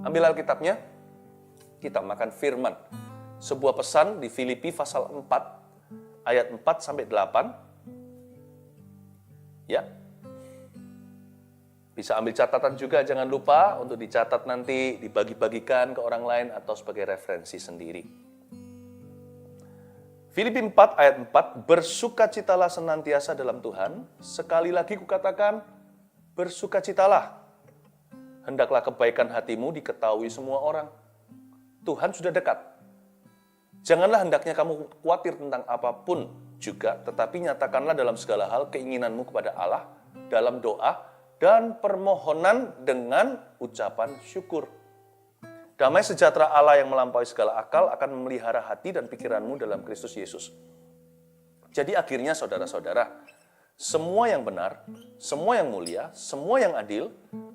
Ambil Alkitabnya, kita makan firman. Sebuah pesan di Filipi pasal 4, ayat 4 sampai 8. Ya. Bisa ambil catatan juga, jangan lupa untuk dicatat nanti, dibagi-bagikan ke orang lain atau sebagai referensi sendiri. Filipi 4 ayat 4, bersukacitalah senantiasa dalam Tuhan. Sekali lagi kukatakan, bersukacitalah. Hendaklah kebaikan hatimu diketahui semua orang. Tuhan sudah dekat. Janganlah hendaknya kamu khawatir tentang apapun juga, tetapi nyatakanlah dalam segala hal keinginanmu kepada Allah dalam doa dan permohonan dengan ucapan syukur. Damai sejahtera Allah yang melampaui segala akal akan memelihara hati dan pikiranmu dalam Kristus Yesus. Jadi akhirnya saudara-saudara, semua yang benar, semua yang mulia, semua yang adil,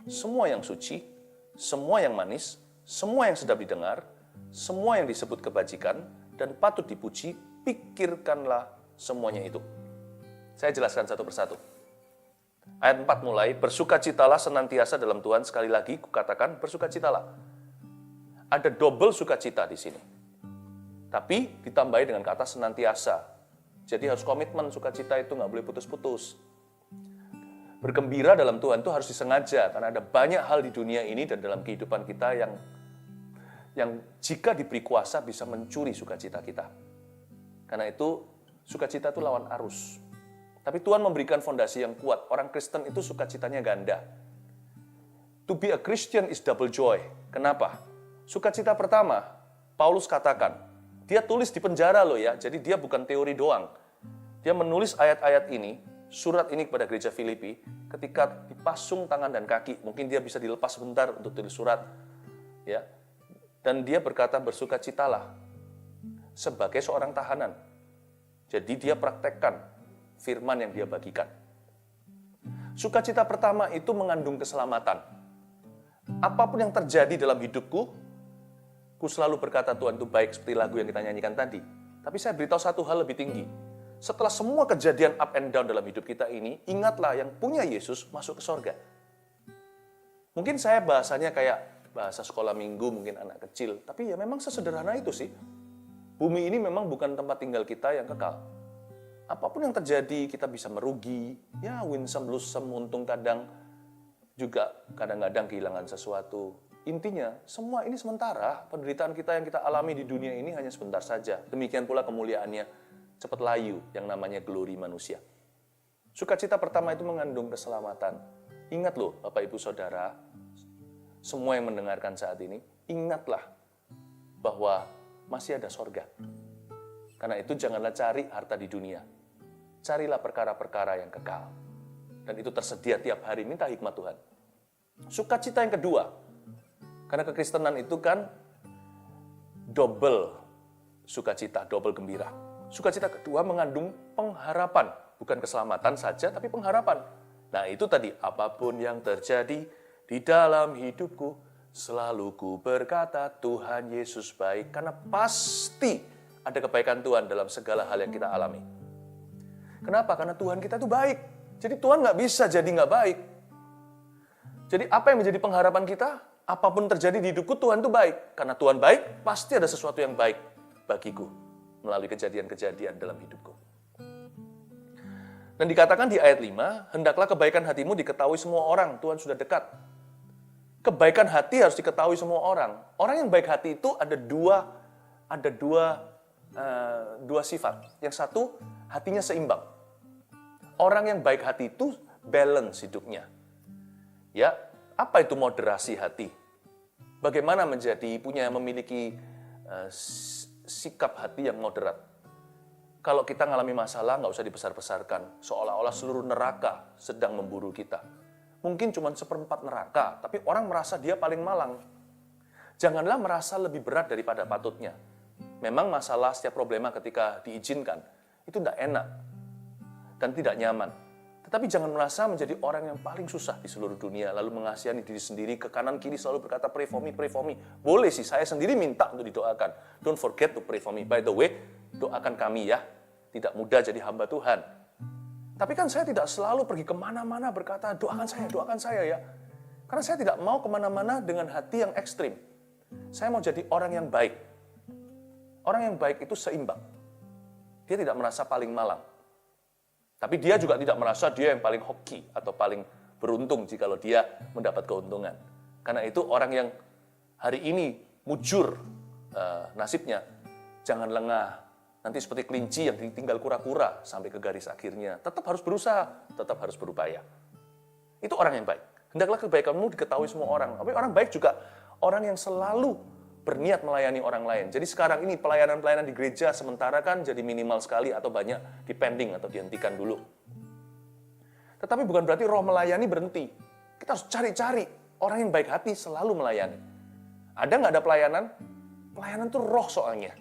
semua yang suci, semua yang manis, semua yang sedap didengar, semua yang disebut kebajikan dan patut dipuji, pikirkanlah semuanya itu. Saya jelaskan satu persatu. Ayat 4 mulai, bersukacitalah senantiasa dalam Tuhan. Sekali lagi kukatakan, bersukacitalah. Ada double sukacita di sini. Tapi ditambahi dengan kata senantiasa. Jadi harus komitmen, sukacita itu nggak boleh putus-putus. Bergembira dalam Tuhan itu harus disengaja, karena ada banyak hal di dunia ini dan dalam kehidupan kita yang jika diberi kuasa bisa mencuri sukacita kita. Karena itu, sukacita itu lawan arus. Tapi Tuhan memberikan fondasi yang kuat. Orang Kristen itu sukacitanya ganda. To be a Christian is double joy. Kenapa? Sukacita pertama, Paulus katakan, dia tulis di penjara loh ya, jadi dia bukan teori doang. Dia menulis ayat-ayat ini, surat ini kepada gereja Filipi, ketika dipasung tangan dan kaki, mungkin dia bisa dilepas sebentar untuk tulis surat. Ya. Dan dia berkata, bersukacitalah sebagai seorang tahanan. Jadi dia praktekkan firman yang dia bagikan. Sukacita pertama itu mengandung keselamatan. Apapun yang terjadi dalam hidupku, ku selalu berkata Tuhan itu baik seperti lagu yang kita nyanyikan tadi. Tapi saya beritahu satu hal lebih tinggi. Setelah semua kejadian up and down dalam hidup kita ini, ingatlah yang punya Yesus masuk ke sorga. Mungkin saya bahasanya kayak bahasa sekolah minggu, mungkin anak kecil. Tapi ya memang sesederhana itu sih. Bumi ini memang bukan tempat tinggal kita yang kekal. Apapun yang terjadi, kita bisa merugi. Ya, win some, lose some, untung kadang. Juga kadang-kadang kehilangan sesuatu. Intinya, semua ini sementara. Penderitaan kita yang kita alami di dunia ini hanya sebentar saja. Demikian pula kemuliaannya cepat layu, yang namanya glory manusia. Sukacita pertama itu mengandung keselamatan. Ingat loh, Bapak Ibu Saudara, semua yang mendengarkan saat ini, ingatlah bahwa masih ada sorga. Karena itu janganlah cari harta di dunia. Carilah perkara-perkara yang kekal. Dan itu tersedia tiap hari, minta hikmat Tuhan. Sukacita yang kedua, karena kekristenan itu kan double sukacita, double gembira. Sukacita kedua mengandung pengharapan. Bukan keselamatan saja, tapi pengharapan. Nah itu tadi, apapun yang terjadi di dalam hidupku, selalu ku berkata Tuhan Yesus baik. Karena pasti ada kebaikan Tuhan dalam segala hal yang kita alami. Kenapa? Karena Tuhan kita itu baik. Jadi Tuhan nggak bisa jadi nggak baik. Jadi apa yang menjadi pengharapan kita? Apapun terjadi di hidupku, Tuhan itu baik. Karena Tuhan baik, pasti ada sesuatu yang baik bagiku melalui kejadian-kejadian dalam hidupku. Dan dikatakan di ayat 5, hendaklah kebaikan hatimu diketahui semua orang. Tuhan sudah dekat. Kebaikan hati harus diketahui semua orang. Orang yang baik hati itu ada dua sifat. Yang satu, hatinya seimbang. Orang yang baik hati itu balance hidupnya. Ya, apa itu moderasi hati? Bagaimana memiliki sikap hati yang moderat? Kalau kita mengalami masalah, nggak usah dibesar-besarkan. Seolah-olah seluruh neraka sedang memburu kita. Mungkin cuma 1/4 neraka, tapi orang merasa dia paling malang. Janganlah merasa lebih berat daripada patutnya. Memang masalah setiap problema ketika diizinkan, itu tidak enak dan tidak nyaman. Tetapi jangan merasa menjadi orang yang paling susah di seluruh dunia, lalu mengasihani diri sendiri, ke kanan kiri selalu berkata, pray for me, pray for me. Boleh sih, saya sendiri minta untuk didoakan. Don't forget to pray for me. By the way, doakan kami ya. Tidak mudah jadi hamba Tuhan. Tapi kan saya tidak selalu pergi kemana-mana berkata, doakan saya ya. Karena saya tidak mau kemana-mana dengan hati yang ekstrim. Saya mau jadi orang yang baik. Orang yang baik itu seimbang. Dia tidak merasa paling malang. Tapi dia juga tidak merasa dia yang paling hoki atau paling beruntung jikalau dia mendapat keuntungan. Karena itu orang yang hari ini mujur nasibnya, jangan lengah. Nanti seperti kelinci yang tinggal kura-kura sampai ke garis akhirnya. Tetap harus berusaha, tetap harus berupaya. Itu orang yang baik. Hendaklah kebaikanmu diketahui semua orang. Tapi orang baik juga orang yang selalu berniat melayani orang lain. Jadi sekarang ini pelayanan-pelayanan di gereja sementara kan jadi minimal sekali atau banyak dipending atau dihentikan dulu. Tetapi bukan berarti roh melayani berhenti. Kita harus cari-cari orang yang baik hati selalu melayani. Ada nggak ada pelayanan? Pelayanan itu roh soalnya.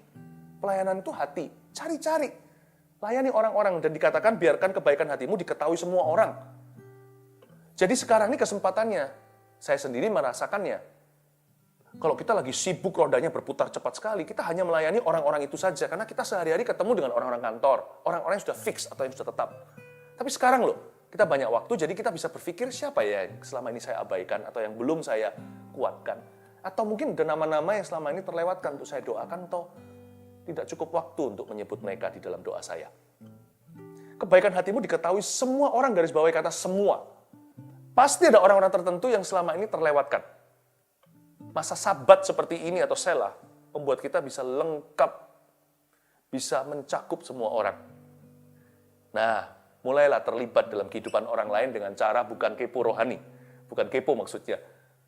Pelayanan itu hati. Cari-cari. Layani orang-orang dan dikatakan biarkan kebaikan hatimu diketahui semua orang. Jadi sekarang ini kesempatannya. Saya sendiri merasakannya. Kalau kita lagi sibuk, rodanya berputar cepat sekali, kita hanya melayani orang-orang itu saja. Karena kita sehari-hari ketemu dengan orang-orang kantor. Orang-orang yang sudah fix atau yang sudah tetap. Tapi sekarang loh, kita banyak waktu, jadi kita bisa berpikir siapa ya yang selama ini saya abaikan atau yang belum saya kuatkan. Atau mungkin ada nama-nama yang selama ini terlewatkan untuk saya doakan atau tidak cukup waktu untuk menyebut mereka di dalam doa saya. Kebaikan hatimu diketahui semua orang, garis bawahi kata semua. Pasti ada orang-orang tertentu yang selama ini terlewatkan. Masa sabat seperti ini atau selah membuat kita bisa lengkap, bisa mencakup semua orang. Nah, mulailah terlibat dalam kehidupan orang lain dengan cara bukan kepo rohani. Bukan kepo maksudnya.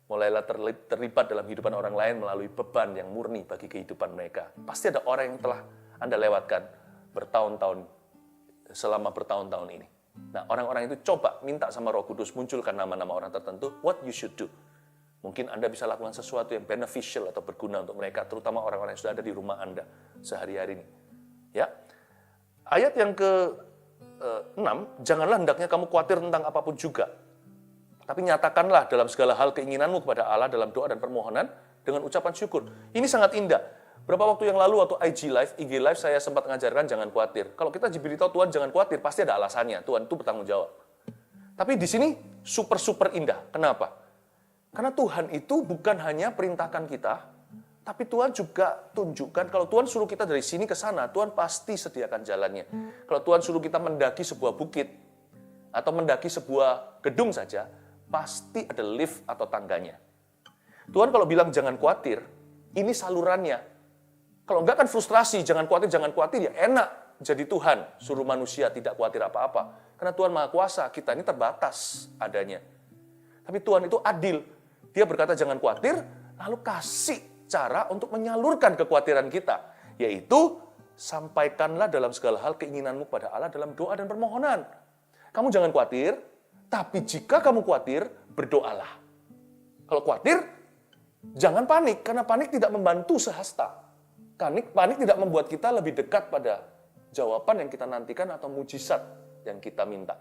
Mulailah terlibat dalam kehidupan orang lain melalui beban yang murni bagi kehidupan mereka. Pasti ada orang yang telah Anda lewatkan selama bertahun-tahun ini. Nah, orang-orang itu coba minta sama Roh Kudus munculkan nama-nama orang tertentu, what you should do. Mungkin Anda bisa lakukan sesuatu yang beneficial atau berguna untuk mereka, terutama orang-orang yang sudah ada di rumah Anda sehari-hari ini. Ya. Ayat yang ke-6, janganlah hendaknya kamu khawatir tentang apapun juga. Tapi nyatakanlah dalam segala hal keinginanmu kepada Allah dalam doa dan permohonan dengan ucapan syukur. Ini sangat indah. Berapa waktu yang lalu waktu IG Live saya sempat mengajarkan jangan khawatir. Kalau kita diberitahu Tuhan jangan khawatir, pasti ada alasannya. Tuhan itu bertanggung jawab. Tapi di sini super indah. Kenapa? Karena Tuhan itu bukan hanya perintahkan kita, tapi Tuhan juga tunjukkan kalau Tuhan suruh kita dari sini ke sana, Tuhan pasti sediakan jalannya. Kalau Tuhan suruh kita mendaki sebuah bukit atau mendaki sebuah gedung saja, pasti ada lift atau tangganya. Tuhan kalau bilang jangan khawatir, ini salurannya. Kalau enggak kan frustrasi, jangan khawatir, ya enak jadi Tuhan, suruh manusia tidak khawatir apa-apa. Karena Tuhan Maha Kuasa, kita ini terbatas adanya. Tapi Tuhan itu adil. Dia berkata jangan khawatir, lalu kasih cara untuk menyalurkan kekhawatiran kita. Yaitu, sampaikanlah dalam segala hal keinginanmu pada Allah dalam doa dan permohonan. Kamu jangan khawatir, tapi jika kamu khawatir, berdoalah. Kalau khawatir, jangan panik, karena panik tidak membantu sehasta. Panik tidak membuat kita lebih dekat pada jawaban yang kita nantikan atau mujizat yang kita minta.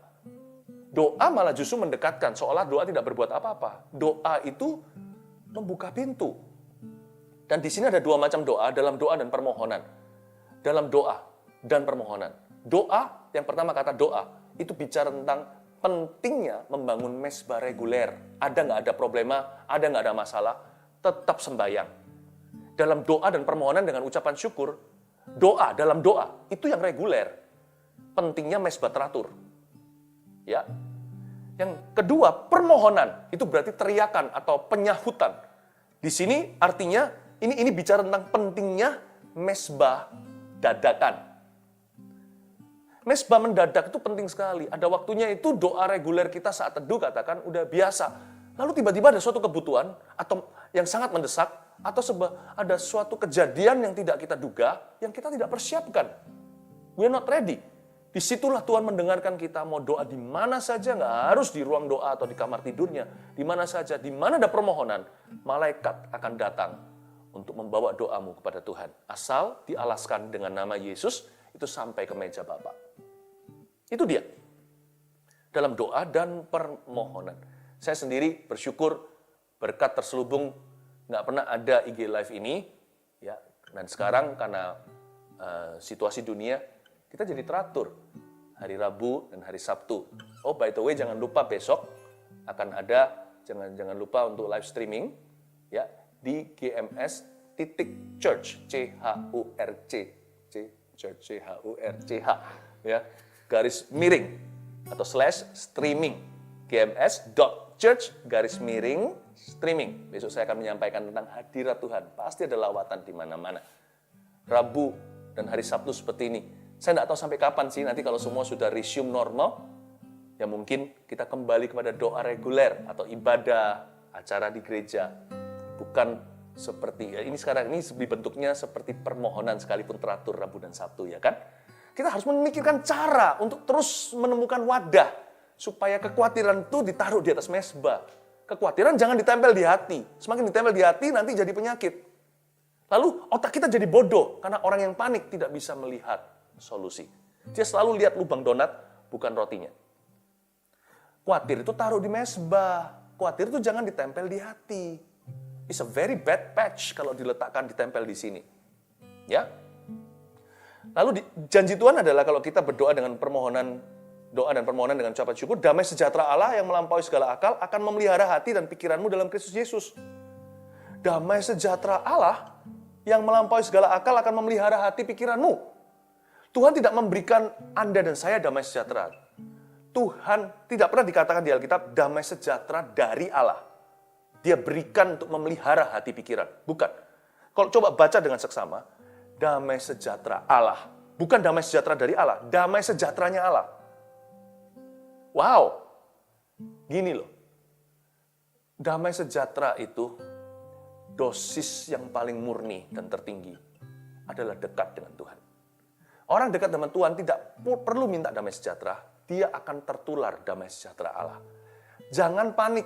Doa malah justru mendekatkan, seolah doa tidak berbuat apa-apa. Doa itu membuka pintu. Dan di sini ada dua macam doa, dalam doa dan permohonan. Dalam doa dan permohonan. Doa, yang pertama kata doa, itu bicara tentang pentingnya membangun mesbah reguler. Ada nggak ada problema, ada nggak ada masalah, tetap sembahyang. Dalam doa dan permohonan dengan ucapan syukur, dalam doa, itu yang reguler. Pentingnya mesbah teratur. Ya. Yang kedua, permohonan, itu berarti teriakan atau penyahutan. Di sini artinya, ini bicara tentang pentingnya mesbah dadakan. Mesbah mendadak itu penting sekali. Ada waktunya itu doa reguler kita saat teduh katakan udah biasa. Lalu tiba-tiba ada suatu kebutuhan atau yang sangat mendesak atau ada suatu kejadian yang tidak kita duga, yang kita tidak persiapkan. We're not ready. Disitulah Tuhan mendengarkan kita mau doa di mana saja, nggak harus di ruang doa atau di kamar tidurnya. Di mana saja, di mana ada permohonan, malaikat akan datang untuk membawa doamu kepada Tuhan. Asal dialaskan dengan nama Yesus, itu sampai ke meja Bapa. Itu dia. Dalam doa dan permohonan. Saya sendiri bersyukur berkat terselubung nggak pernah ada IG Live ini, ya. Dan sekarang karena situasi dunia, kita jadi teratur hari Rabu dan hari Sabtu. Oh, by the way, jangan lupa besok akan ada jangan lupa untuk live streaming ya di gms.church church ya garis miring atau /streaming gms.church/streaming. Besok saya akan menyampaikan tentang hadirat Tuhan. Pasti ada lawatan di mana-mana. Rabu dan hari Sabtu seperti ini. Saya tidak tahu sampai kapan sih, nanti kalau semua sudah resume normal, ya mungkin kita kembali kepada doa reguler atau ibadah, acara di gereja. Bukan seperti, ya ini sekarang ini bentuknya seperti permohonan sekalipun teratur Rabu dan Sabtu, ya kan? Kita harus memikirkan cara untuk terus menemukan wadah, supaya kekhawatiran itu ditaruh di atas mezbah. Kekhawatiran jangan ditempel di hati. Semakin ditempel di hati, nanti jadi penyakit. Lalu otak kita jadi bodoh, karena orang yang panik tidak bisa melihat solusi. Dia selalu lihat lubang donat, bukan rotinya. Khawatir itu taruh di mezbah. Khawatir itu jangan ditempel di hati. It's a very bad patch kalau diletakkan ditempel di sini. Ya. Lalu janji Tuhan adalah kalau kita berdoa dengan doa dan permohonan dengan ucapan syukur, damai sejahtera Allah yang melampaui segala akal akan memelihara hati dan pikiranmu dalam Kristus Yesus. Damai sejahtera Allah yang melampaui segala akal akan memelihara hati pikiranmu. Tuhan tidak memberikan Anda dan saya damai sejahtera. Tuhan tidak pernah dikatakan di Alkitab damai sejahtera dari Allah. Dia berikan untuk memelihara hati pikiran. Bukan. Kalau coba baca dengan seksama, damai sejahtera Allah. Bukan damai sejahtera dari Allah, damai sejahteranya Allah. Wow. Gini loh. Damai sejahtera itu dosis yang paling murni dan tertinggi adalah dekat dengan Tuhan. Orang dekat dengan Tuhan tidak perlu minta damai sejahtera, dia akan tertular damai sejahtera Allah. Jangan panik.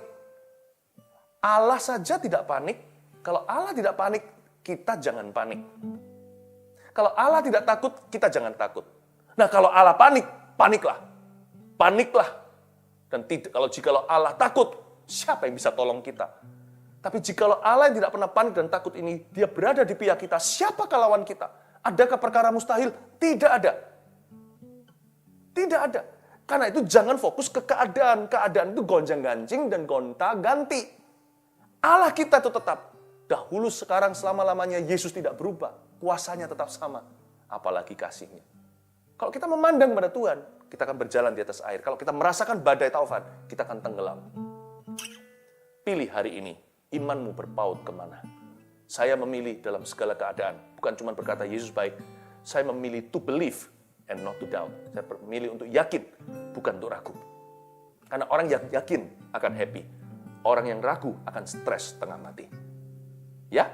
Allah saja tidak panik. Kalau Allah tidak panik, kita jangan panik. Kalau Allah tidak takut, kita jangan takut. Nah, kalau Allah panik, paniklah. Paniklah. Dan jikalau Allah takut, siapa yang bisa tolong kita? Tapi jikalau Allah yang tidak pernah panik dan takut ini, dia berada di pihak kita, siapakah lawan kita? Adakah perkara mustahil? Tidak ada. Tidak ada. Karena itu jangan fokus ke keadaan. Keadaan itu gonjang-ganjing dan gonta-ganti. Allah kita itu tetap. Dahulu, sekarang, selama-lamanya Yesus tidak berubah. Kuasanya tetap sama. Apalagi kasihnya. Kalau kita memandang pada Tuhan, kita akan berjalan di atas air. Kalau kita merasakan badai taufan, kita akan tenggelam. Pilih hari ini, imanmu berpaut kemana? Saya memilih dalam segala keadaan. Bukan cuma berkata Yesus baik. Saya memilih to believe and not to doubt. Saya memilih untuk yakin, bukan untuk ragu. Karena orang yang yakin akan happy. Orang yang ragu akan stres setengah mati. Ya,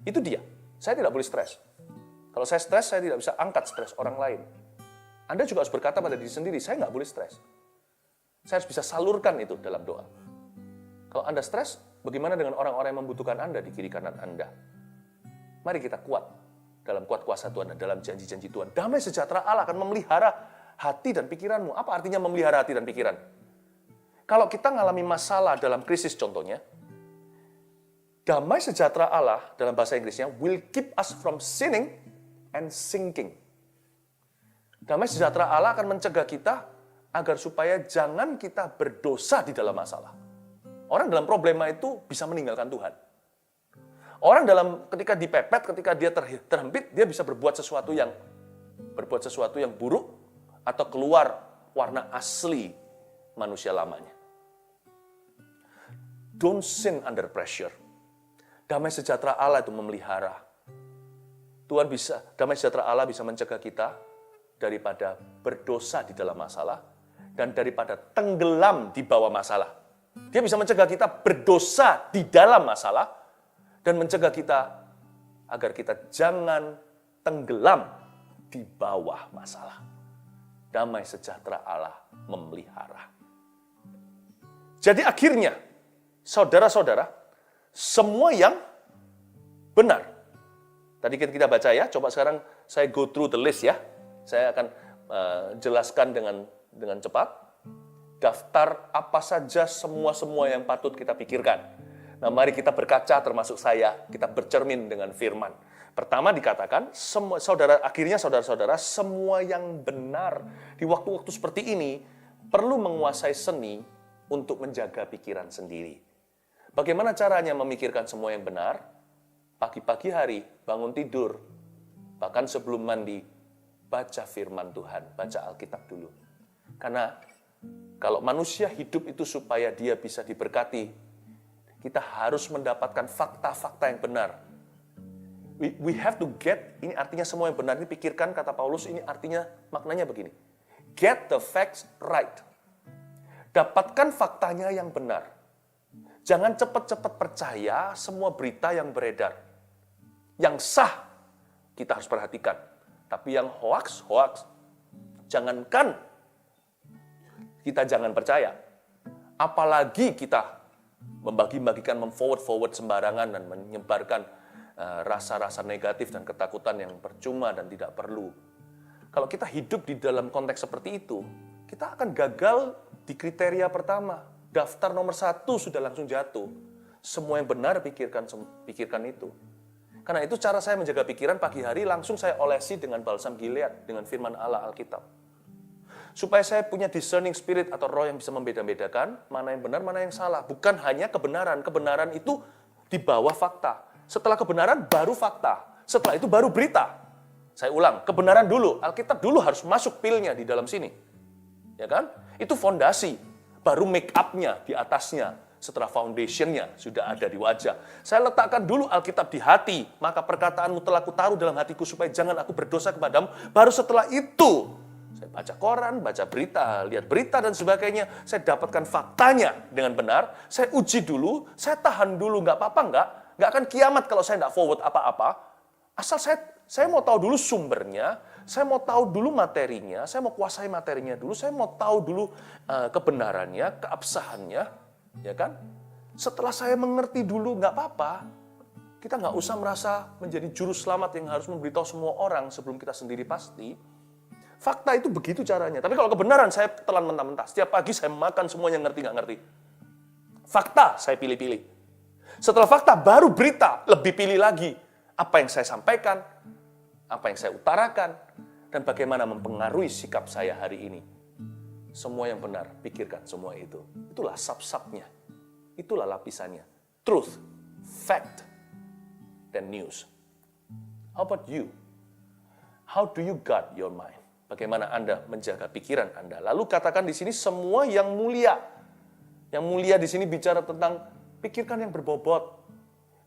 itu dia. Saya tidak boleh stres. Kalau saya stres, saya tidak bisa angkat stres orang lain. Anda juga harus berkata pada diri sendiri, saya nggak boleh stres. Saya harus bisa salurkan itu dalam doa. Kalau Anda stres, bagaimana dengan orang-orang yang membutuhkan Anda di kiri kanan Anda? Mari kita kuat dalam kuat kuasa Tuhan dan dalam janji-janji Tuhan. Damai sejahtera Allah akan memelihara hati dan pikiranmu. Apa artinya memelihara hati dan pikiran? Kalau kita mengalami masalah dalam krisis contohnya, damai sejahtera Allah dalam bahasa Inggrisnya will keep us from sinning and sinking. Damai sejahtera Allah akan mencegah kita agar supaya jangan kita berdosa di dalam masalah. Orang dalam problema itu bisa meninggalkan Tuhan. Orang ketika dipepet, ketika dia terhempit, dia bisa berbuat sesuatu yang buruk atau keluar warna asli manusia lamanya. Don't sin under pressure. Damai sejahtera Allah itu memelihara. Damai sejahtera Allah bisa mencegah kita daripada berdosa di dalam masalah dan daripada tenggelam di bawah masalah. Dia bisa mencegah kita berdosa di dalam masalah dan mencegah kita agar kita jangan tenggelam di bawah masalah. Damai sejahtera Allah memelihara. Jadi akhirnya, saudara-saudara, semua yang benar. Tadi kita baca ya, coba sekarang saya go through the list ya. Saya akan jelaskan dengan cepat. Daftar apa saja semua yang patut kita pikirkan. Nah, mari kita berkaca termasuk saya, kita bercermin dengan firman. Pertama dikatakan, akhirnya saudara-saudara, semua yang benar di waktu-waktu seperti ini perlu menguasai seni untuk menjaga pikiran sendiri. Bagaimana caranya memikirkan semua yang benar? Pagi-pagi hari, bangun tidur, bahkan sebelum mandi, baca firman Tuhan, baca Alkitab dulu. Karena kalau manusia hidup itu supaya dia bisa diberkati, kita harus mendapatkan fakta-fakta yang benar. We have to get, ini artinya semua yang benar, ini pikirkan kata Paulus, ini artinya maknanya begini. Get the facts right. Dapatkan faktanya yang benar. Jangan cepat-cepat percaya semua berita yang beredar. Yang sah, kita harus perhatikan. Tapi yang hoax, jangankan kita jangan percaya. Apalagi kita membagi-bagikan, memforward sembarangan dan menyebarkan rasa-rasa negatif dan ketakutan yang percuma dan tidak perlu. Kalau kita hidup di dalam konteks seperti itu, kita akan gagal di kriteria pertama. Daftar nomor 1 sudah langsung jatuh. Semua yang benar pikirkan itu. Karena itu cara saya menjaga pikiran pagi hari langsung saya olesi dengan balsam Gilead, dengan firman Allah Alkitab. Supaya saya punya discerning spirit atau roh yang bisa membeda-bedakan mana yang benar, mana yang salah. Bukan hanya kebenaran. Kebenaran itu di bawah fakta. Setelah kebenaran baru fakta. Setelah itu baru berita. Saya ulang, kebenaran dulu. Alkitab dulu harus masuk pilnya di dalam sini. Ya kan? Itu fondasi. Baru make up-nya di atasnya. Setelah foundation-nya sudah ada di wajah. Saya letakkan dulu Alkitab di hati. Maka perkataanmu telah kutaruh dalam hatiku supaya jangan aku berdosa kepadamu. Baru setelah itu saya baca koran, baca berita, lihat berita dan sebagainya. Saya dapatkan faktanya dengan benar. Saya uji dulu, saya tahan dulu. Nggak apa-apa nggak? Nggak akan kiamat kalau saya nggak forward apa-apa. Asal saya mau tahu dulu sumbernya, saya mau tahu dulu materinya, saya mau kuasai materinya dulu, saya mau tahu dulu kebenarannya, keabsahannya, ya kan? Setelah saya mengerti dulu, nggak apa-apa. Kita nggak usah merasa menjadi juru selamat yang harus memberitahu semua orang sebelum kita sendiri pasti. Fakta itu begitu caranya. Tapi kalau kebenaran saya telan mentah-mentah. Setiap pagi saya makan semuanya ngerti nggak ngerti. Fakta saya pilih-pilih. Setelah fakta, baru berita, lebih pilih lagi. Apa yang saya sampaikan, apa yang saya utarakan, dan bagaimana mempengaruhi sikap saya hari ini. Semua yang benar, pikirkan semua itu. Itulah sub-subnya. Itulah lapisannya. Truth, fact, dan news. How about you? How do you guard your mind? Bagaimana Anda menjaga pikiran Anda? Lalu katakan di sini semua yang mulia. Yang mulia di sini bicara tentang pikirkan yang berbobot,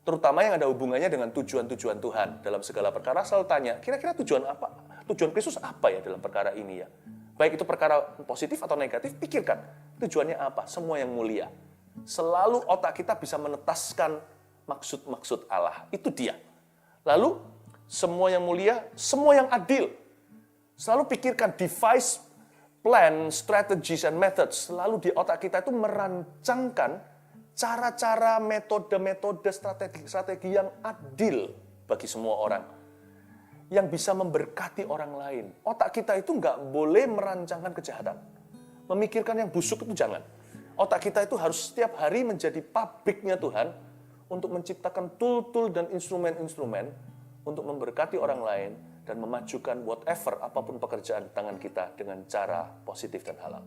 terutama yang ada hubungannya dengan tujuan-tujuan Tuhan. Dalam segala perkara selalu tanya, kira-kira tujuan apa? Tujuan Kristus apa ya dalam perkara ini ya? Baik itu perkara positif atau negatif, pikirkan. Tujuannya apa? Semua yang mulia. Selalu otak kita bisa menetaskan maksud-maksud Allah. Itu dia. Lalu, semua yang mulia, semua yang adil. Selalu pikirkan device, plan, strategies, and methods. Selalu di otak kita itu merancangkan cara-cara, metode-metode, strategi yang adil bagi semua orang. Yang bisa memberkati orang lain. Otak kita itu nggak boleh merancangkan kejahatan. Memikirkan yang busuk itu jangan. Otak kita itu harus setiap hari menjadi pabriknya Tuhan untuk menciptakan tool-tool dan instrumen-instrumen untuk memberkati orang lain dan memajukan whatever, apapun pekerjaan tangan kita dengan cara positif dan halal.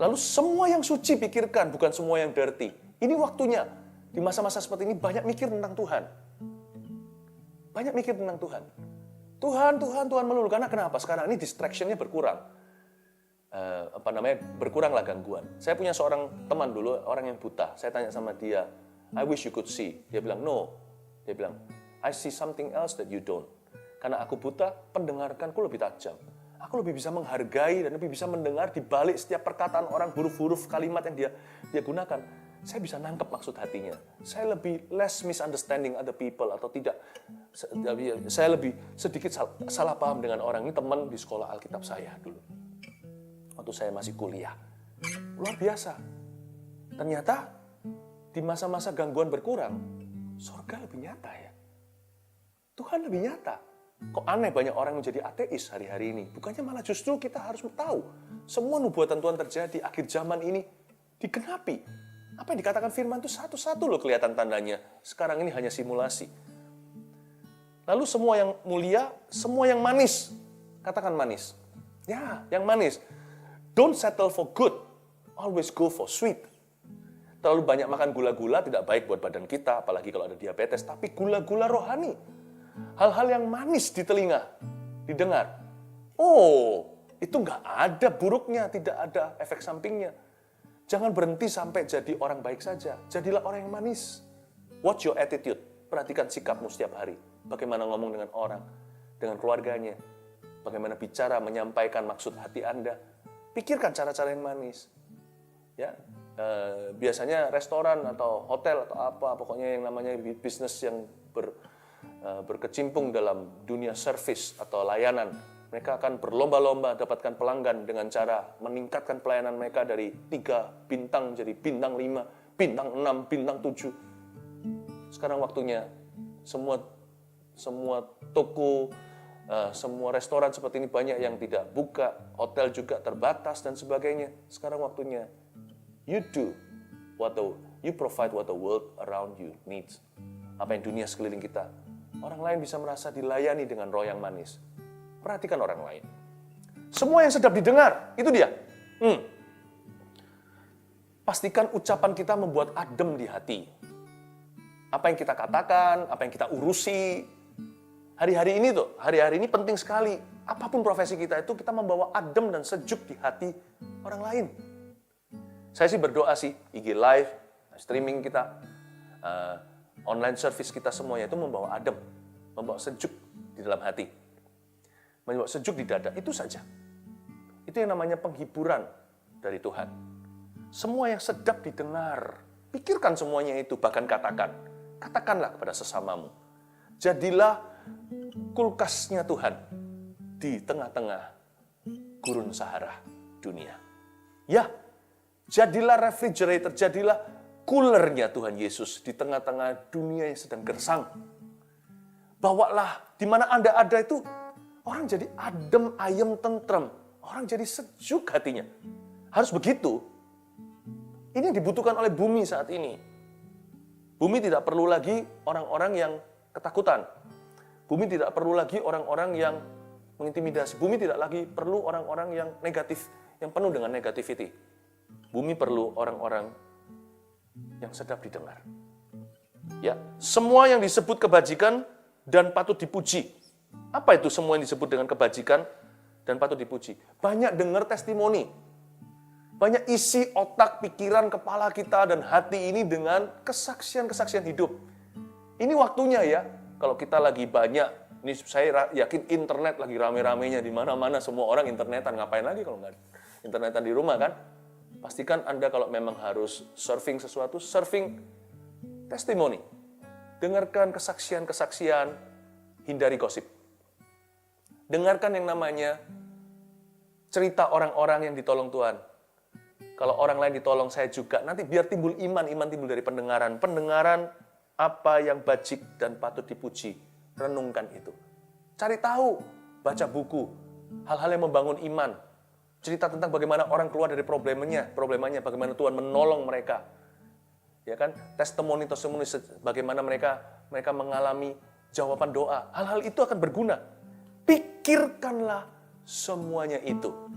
Lalu semua yang suci pikirkan, bukan semua yang dirty. Ini waktunya. Di masa-masa seperti ini banyak mikir tentang Tuhan. Banyak mikir tentang Tuhan. Tuhan melulu. Karena kenapa? Sekarang ini distraction-nya berkurang. Berkuranglah gangguan. Saya punya seorang teman dulu, orang yang buta. Saya tanya sama dia, I wish you could see. Dia bilang, no. Dia bilang, I see something else that you don't. Karena aku buta, pendengarkanku lebih tajam. Aku lebih bisa menghargai dan lebih bisa mendengar di balik setiap perkataan orang, huruf-huruf kalimat yang dia gunakan. Saya bisa nangkep maksud hatinya. Saya lebih less misunderstanding other people atau tidak. Saya lebih sedikit salah paham dengan orang ini, teman di sekolah Alkitab saya dulu. Waktu saya masih kuliah. Luar biasa. Ternyata di masa-masa gangguan berkurang, surga lebih nyata ya. Tuhan lebih nyata. Kok aneh banyak orang menjadi ateis hari-hari ini? Bukannya malah justru kita harus tahu. Semua nubuatan Tuhan terjadi, akhir zaman ini digenapi. Apa yang dikatakan firman itu satu-satu loh kelihatan tandanya. Sekarang ini hanya simulasi. Lalu semua yang mulia, semua yang manis. Katakan manis. Ya, yang manis. Don't settle for good. Always go for sweet. Terlalu banyak makan gula-gula tidak baik buat badan kita, apalagi kalau ada diabetes. Tapi gula-gula rohani, hal-hal yang manis di telinga, didengar. Oh, itu nggak ada buruknya, tidak ada efek sampingnya. Jangan berhenti sampai jadi orang baik saja. Jadilah orang yang manis. Watch your attitude. Perhatikan sikapmu setiap hari. Bagaimana ngomong dengan orang, dengan keluarganya. Bagaimana bicara, menyampaikan maksud hati Anda. Pikirkan cara-cara yang manis. Ya, biasanya restoran atau hotel atau apa, pokoknya yang namanya bisnis yang berkecimpung dalam dunia service atau layanan. Mereka akan berlomba-lomba dapatkan pelanggan dengan cara meningkatkan pelayanan mereka dari 3 bintang jadi bintang 5, bintang 6, bintang 7. Sekarang waktunya semua toko, semua restoran seperti ini banyak yang tidak buka, hotel juga terbatas dan sebagainya. Sekarang waktunya you provide what the world around you needs. Apa yang dunia sekeliling kita. Orang lain bisa merasa dilayani dengan roh yang manis. Perhatikan orang lain. Semua yang sedap didengar, itu dia. Pastikan ucapan kita membuat adem di hati. Apa yang kita katakan, apa yang kita urusi. Hari-hari ini penting sekali. Apapun profesi kita itu, kita membawa adem dan sejuk di hati orang lain. Saya sih berdoa sih, IG Live, streaming kita, online service kita semuanya itu membawa adem, membawa sejuk di dalam hati. Membawa sejuk di dada, itu saja. Itu yang namanya penghiburan dari Tuhan. Semua yang sedap didengar, pikirkan semuanya itu, bahkan katakanlah kepada sesamamu. Jadilah kulkasnya Tuhan di tengah-tengah gurun Sahara dunia. Ya, jadilah refrigerator, jadilah coolernya Tuhan Yesus di tengah-tengah dunia yang sedang gersang. Bawalah, di mana Anda ada itu, orang jadi adem, ayem, tentrem. Orang jadi sejuk hatinya. Harus begitu. Ini yang dibutuhkan oleh bumi saat ini. Bumi tidak perlu lagi orang-orang yang ketakutan. Bumi tidak perlu lagi orang-orang yang mengintimidasi. Bumi tidak lagi perlu orang-orang yang negatif, yang penuh dengan negativity. Bumi perlu orang-orang yang sedap didengar. Ya, semua yang disebut kebajikan dan patut dipuji. Apa itu semua yang disebut dengan kebajikan dan patut dipuji? Banyak dengar testimoni. Banyak isi otak, pikiran, kepala kita dan hati ini dengan kesaksian-kesaksian hidup. Ini waktunya ya, kalau kita lagi banyak, ini saya yakin internet lagi rame-ramenya di mana-mana, semua orang internetan. Ngapain lagi kalau nggak internetan di rumah kan? Pastikan Anda kalau memang harus surfing sesuatu, surfing testimoni. Dengarkan kesaksian-kesaksian, hindari gosip. Dengarkan yang namanya cerita orang-orang yang ditolong Tuhan. Kalau orang lain ditolong, saya juga. Nanti biar timbul iman timbul dari pendengaran. Pendengaran apa yang bajik dan patut dipuji. Renungkan itu. Cari tahu, baca buku, hal-hal yang membangun iman. Cerita tentang bagaimana orang keluar dari problemanya, bagaimana Tuhan menolong mereka. Ya kan? Testimoni bagaimana mereka mengalami jawaban doa. Hal-hal itu akan berguna. Pikirkanlah semuanya itu.